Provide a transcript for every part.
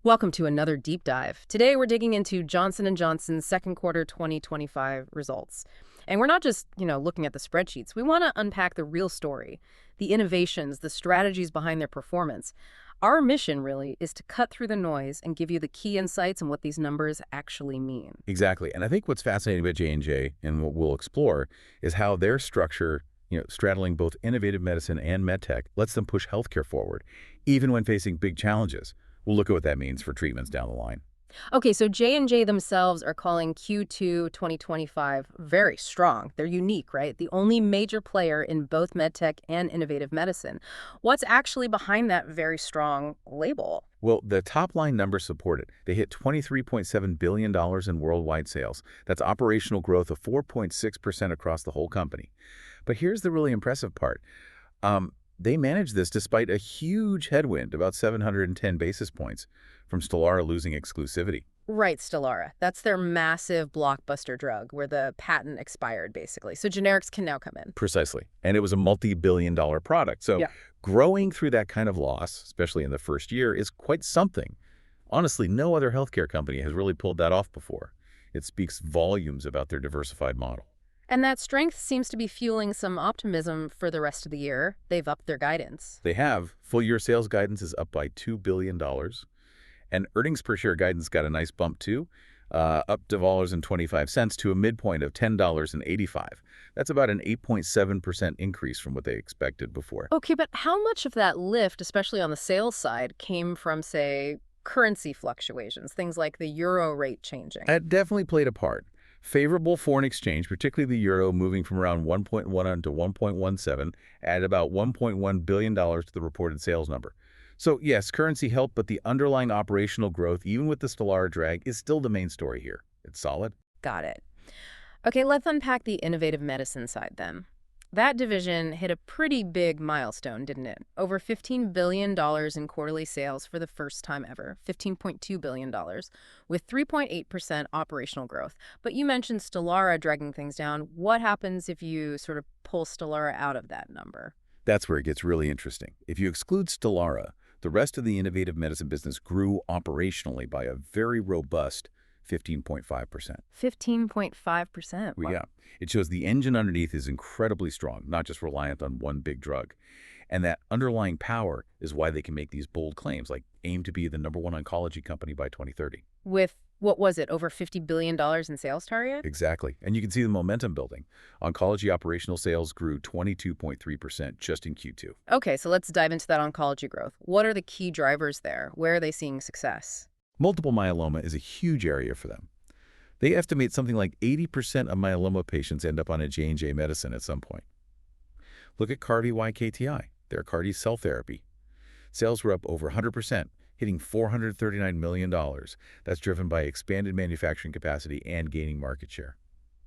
Welcome to another deep dive. Today we're digging into Johnson & Johnson's second quarter 2025 results. And we're not just, looking at the spreadsheets. We want to unpack the real story, the innovations, the strategies behind their performance. Our mission really is to cut through the noise and give you the key insights and what these numbers actually mean. Exactly. And I think what's fascinating about J&J and what we'll explore is how their structure, straddling both innovative medicine and medtech, lets them push healthcare forward, even when facing big challenges. We'll look at what that means for treatments down the line. Okay, so J&J themselves are calling Q2 2025 very strong. They're unique, right? The only major player in both medtech and innovative medicine. What's actually behind that very strong label? Well, the top-line numbers support it. They hit $23.7 billion in worldwide sales. That's operational growth of 4.6% across the whole company. But here's the really impressive part. They managed this despite a huge headwind, about 710 basis points, from Stelara losing exclusivity. Right, Stelara. That's their massive blockbuster drug where the patent expired, basically. So generics can now come in. Precisely. And it was a multi-billion-dollar product. So Yeah. growing through that kind of loss, especially in the first year, is quite something. Honestly, no other healthcare company has really pulled that off before. It speaks volumes about their diversified model. And that strength seems to be fueling some optimism for the rest of the year. They've upped their guidance. They have. Full-year sales guidance is up by $2 billion. And earnings per share guidance got a nice bump, too, up to $2.25 to a midpoint of $10.85. That's about an 8.7% increase from what they expected before. Okay, but how much of that lift, especially on the sales side, came from, say, currency fluctuations, things like the euro rate changing? That definitely played a part. Favorable foreign exchange, particularly the euro moving from around 1.11 to 1.17, added about $1.1 billion to the reported sales number. So yes, currency helped, but the underlying operational growth, even with the Stelara drag, is still the main story here. It's solid. Got it. Okay, let's unpack the innovative medicine side then. That division hit a pretty big milestone, didn't it? Over $15 billion in quarterly sales for the first time ever, $15.2 billion, with 3.8% operational growth. But you mentioned Stelara dragging things down. What happens if you sort of pull Stelara out of that number? That's where it gets really interesting. If you exclude Stelara, the rest of the innovative medicine business grew operationally by a very robust 15.5%. 15.5%. Wow. Yeah, it shows the engine underneath is incredibly strong, not just reliant on one big drug. And that underlying power is why they can make these bold claims, like aim to be the #1 oncology company by 2030. With, what was it, over $50 billion in sales target? Exactly. And you can see the momentum building. Oncology operational sales grew 22.3% just in Q2. Okay, so let's dive into that oncology growth. What are the key drivers there? Where are they seeing success? Multiple myeloma is a huge area for them. They estimate something like 80% of myeloma patients end up on a J&J medicine at some point. Look at CARVYKTI, their CAR-T cell therapy. Sales were up over 100%, hitting $439 million. That's driven by expanded manufacturing capacity and gaining market share.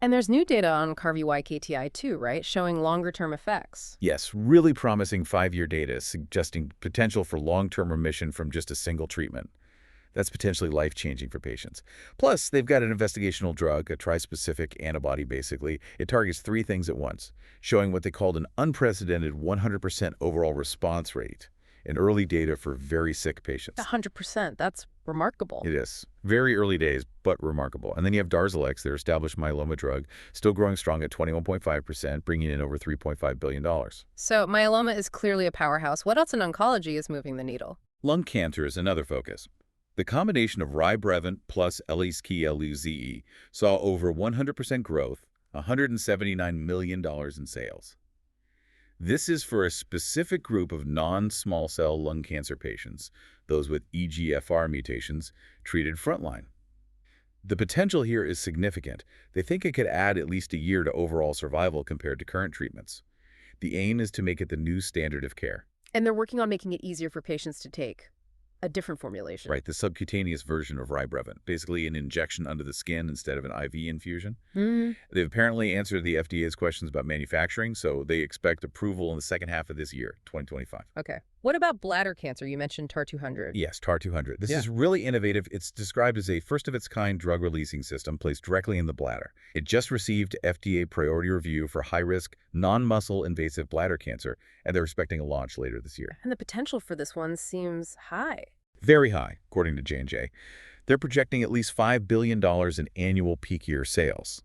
And there's new data on CARVYKTI too, right? Showing longer-term effects. Yes, really promising 5-year data suggesting potential for long-term remission from just a single treatment. That's potentially life-changing for patients. Plus, they've got an investigational drug, a trispecific antibody, basically. It targets 3 things at once, showing what they called an unprecedented 100% overall response rate in early data for very sick patients. 100%. That's remarkable. It is. Very early days, but remarkable. And then you have Darzalex, their established myeloma drug, still growing strong at 21.5%, bringing in over $3.5 billion. So myeloma is clearly a powerhouse. What else in oncology is moving the needle? Lung cancer is another focus. The combination of Rybrevant plus LEZE saw over 100% growth, $179 million in sales. This is for a specific group of non-small cell lung cancer patients, those with EGFR mutations, treated frontline. The potential here is significant. They think it could add at least a year to overall survival compared to current treatments. The aim is to make it the new standard of care. And they're working on making it easier for patients to take. A different formulation. Right, the subcutaneous version of Rybrevant, basically an injection under the skin instead of an IV infusion. They've apparently answered the FDA's questions about manufacturing, so they expect approval in the second half of this year, 2025. Okay. What about bladder cancer? You mentioned TAR-200. Yes, TAR-200. This is really innovative. It's described as a first-of-its-kind drug-releasing system placed directly in the bladder. It just received FDA priority review for high-risk, non-muscle invasive bladder cancer, and they're expecting a launch later this year. And the potential for this one seems high. Very high, according to J&J. They're projecting at least $5 billion in annual peak year sales.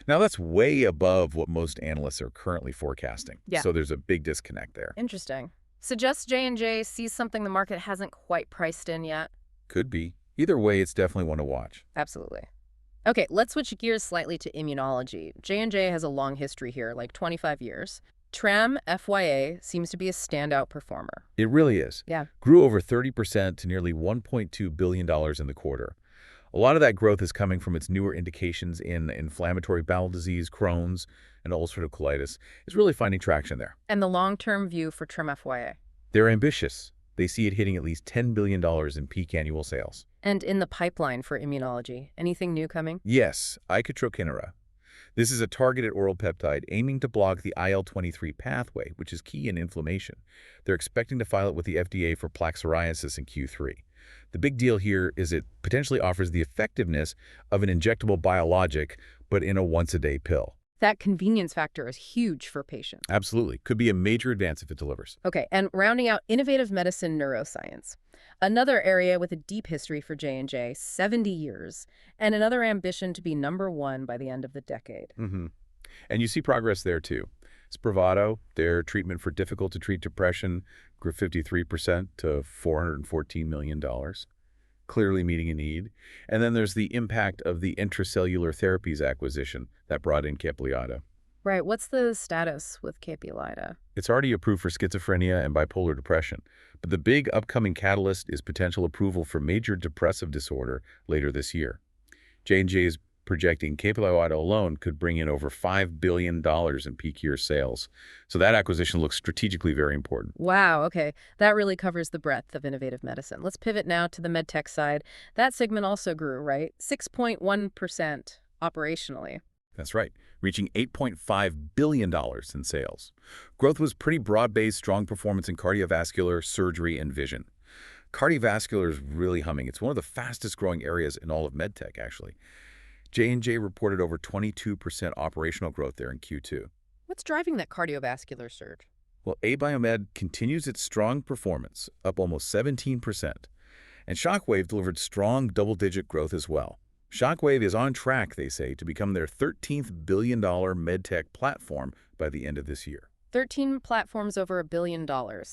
Now, that's way above what most analysts are currently forecasting, Yeah. so there's a big disconnect there. Interesting. Suggests J&J sees something the market hasn't quite priced in yet? Could be. Either way, it's definitely one to watch. Absolutely. Okay, let's switch gears slightly to immunology. J&J has a long history here, like 25 years. TRAM, FYA, seems to be a standout performer. It really is. Yeah. Grew over 30% to nearly $1.2 billion in the quarter. A lot of that growth is coming from its newer indications in inflammatory bowel disease, Crohn's, and ulcerative colitis. It's really finding traction there. And the long-term view for TRAM, FYA. They're ambitious. They see it hitting at least $10 billion in peak annual sales. And in the pipeline for immunology, anything new coming? Yes, icotrokinra. This is a targeted oral peptide aiming to block the IL-23 pathway, which is key in inflammation. They're expecting to file it with the FDA for plaque psoriasis in Q3. The big deal here is it potentially offers the effectiveness of an injectable biologic, but in a once-a-day pill. That convenience factor is huge for patients. Absolutely. Could be a major advance if it delivers. Okay, and rounding out innovative medicine neuroscience. Another area with a deep history for J&J, 70 years, and another ambition to be #1 by the end of the decade. And you see progress there, too. Spravato, their treatment for difficult-to-treat depression, grew 53% to $414 million, clearly meeting a need. And then there's the impact of the intracellular therapies acquisition that brought in Caplyta. Right, what's the status with Caplyta? It's already approved for schizophrenia and bipolar depression, but the big upcoming catalyst is potential approval for major depressive disorder later this year. J&J is projecting Caplyta alone could bring in over $5 billion in peak year sales. So that acquisition looks strategically very important. Wow, okay. That really covers the breadth of innovative medicine. Let's pivot now to the medtech side. That segment also grew, right? 6.1% operationally. That's right, reaching $8.5 billion in sales. Growth was pretty broad-based, strong performance in cardiovascular, surgery, and vision. Cardiovascular is really humming. It's one of the fastest growing areas in all of medtech, actually. J&J reported over 22% operational growth there in Q2. What's driving that cardiovascular surge? Well, Abiomed continues its strong performance, up almost 17%. And Shockwave delivered strong double-digit growth as well. Shockwave is on track, they say, to become their $13th billion medtech platform by the end of this year. 13 platforms over $1 billion.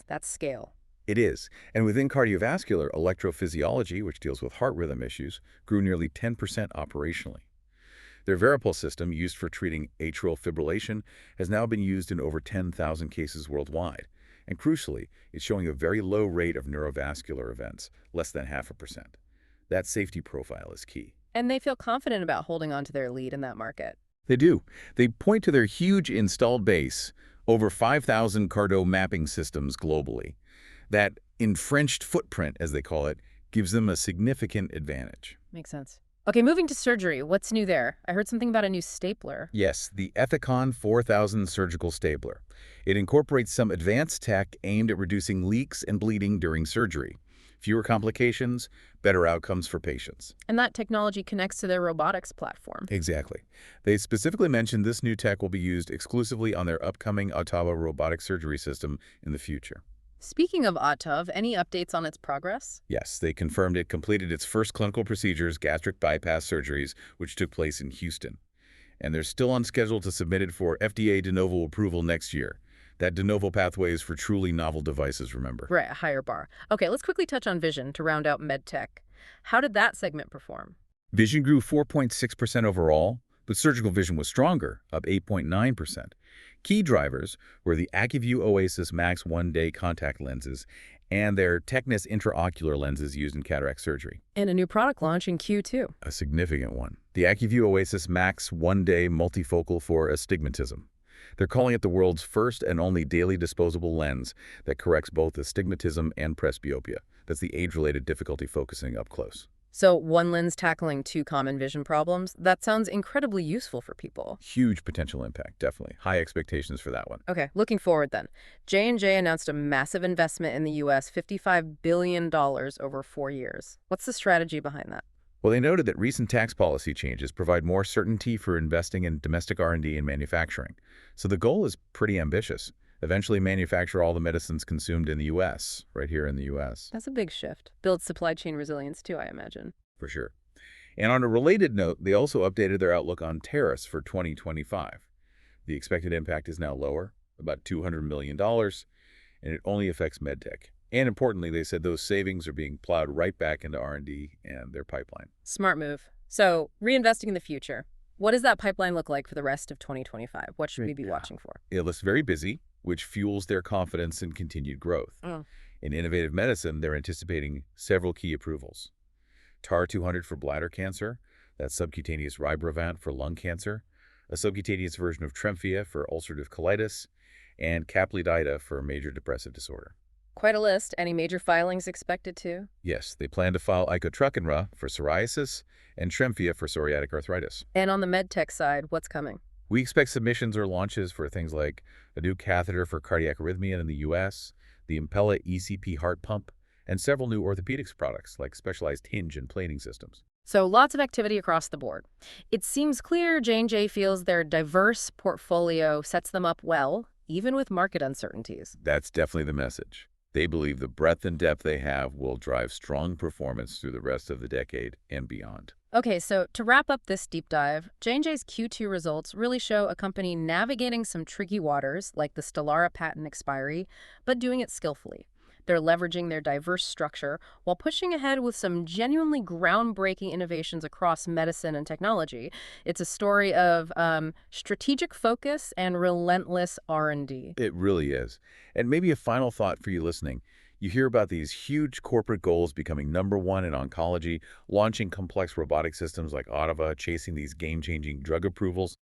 That's scale. It is. And within cardiovascular, electrophysiology, which deals with heart rhythm issues, grew nearly 10% operationally. Their Varipulse system, used for treating atrial fibrillation, has now been used in over 10,000 cases worldwide. And crucially, it's showing a very low rate of neurovascular events, less than 0.5%. That safety profile is key. And they feel confident about holding on to their lead in that market. They do. They point to their huge installed base, over 5,000 cardio mapping systems globally. That entrenched footprint, as they call it, gives them a significant advantage. Makes sense. Okay, moving to surgery. What's new there? I heard something about a new stapler. Yes, the Ethicon 4000 surgical stapler. It incorporates some advanced tech aimed at reducing leaks and bleeding during surgery. Fewer complications, better outcomes for patients. And that technology connects to their robotics platform. Exactly. They specifically mentioned this new tech will be used exclusively on their upcoming Ottawa robotic surgery system in the future. Speaking of OTTAV, any updates on its progress? Yes, they confirmed it completed its first clinical procedures, gastric bypass surgeries, which took place in Houston. And they're still on schedule to submit it for FDA de novo approval next year. That de novo pathway is for truly novel devices, remember? Right, a higher bar. Okay, let's quickly touch on vision to round out MedTech. How did that segment perform? Vision grew 4.6% overall, but surgical vision was stronger, up 8.9%. Key drivers were the AccuView Oasis Max 1-Day contact lenses and their Technis intraocular lenses used in cataract surgery. And a new product launch in Q2. A significant one. The AccuView Oasis Max 1-Day multifocal for astigmatism. They're calling it the world's first and only daily disposable lens that corrects both astigmatism and presbyopia. That's the age-related difficulty focusing up close. So one lens tackling two common vision problems? That sounds incredibly useful for people. Huge potential impact, definitely. High expectations for that one. Okay, looking forward then. J&J announced a massive investment in the U.S., $55 billion over 4 years. What's the strategy behind that? Well, they noted that recent tax policy changes provide more certainty for investing in domestic R&D and manufacturing. So the goal is pretty ambitious. eventually manufacture all the medicines consumed in the U.S., right here in the U.S. That's a big shift. Builds supply chain resilience too, I imagine. For sure. And on a related note, they also updated their outlook on tariffs for 2025. The expected impact is now lower, about $200 million, and it only affects MedTech. And importantly, they said those savings are being plowed right back into R&D and their pipeline. Smart move. So, reinvesting in the future. What does that pipeline look like for the rest of 2025? What should we be Yeah. watching for? It looks very busy, which fuels their confidence in continued growth. Oh. In innovative medicine, they're anticipating several key approvals. TAR-200 for bladder cancer, that's subcutaneous Rybrevant for lung cancer, a subcutaneous version of Tremfya for ulcerative colitis, and Caplyta for major depressive disorder. Quite a list. Any major filings expected too? Yes, they plan to file Icotrokinra for psoriasis and Tremfya for psoriatic arthritis. And on the medtech side, what's coming? We expect submissions or launches for things like a new catheter for cardiac arrhythmia in the U.S., the Impella ECP heart pump, and several new orthopedics products like specialized hinge and plating systems. So lots of activity across the board. It seems clear J&J feels their diverse portfolio sets them up well, even with market uncertainties. That's definitely the message. They believe the breadth and depth they have will drive strong performance through the rest of the decade and beyond. Okay, so to wrap up this deep dive, J&J's Q2 results really show a company navigating some tricky waters, like the Stelara patent expiry, but doing it skillfully. They're leveraging their diverse structure while pushing ahead with some genuinely groundbreaking innovations across medicine and technology. It's a story of strategic focus and relentless R&D. It really is. And maybe a final thought for you listening. You hear about these huge corporate goals becoming #1 in oncology, launching complex robotic systems like Ottava, chasing these game-changing drug approvals.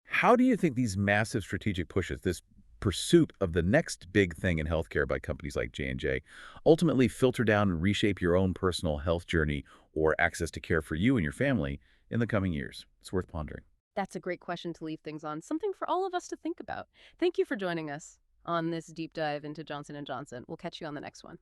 How do you think these massive strategic pushes, this pursuit of the next big thing in healthcare by companies like J&J, ultimately filter down and reshape your own personal health journey or access to care for you and your family in the coming years? It's worth pondering. That's a great question to leave things on, something for all of us to think about. Thank you for joining us on this deep dive into Johnson & Johnson. We'll catch you on the next one.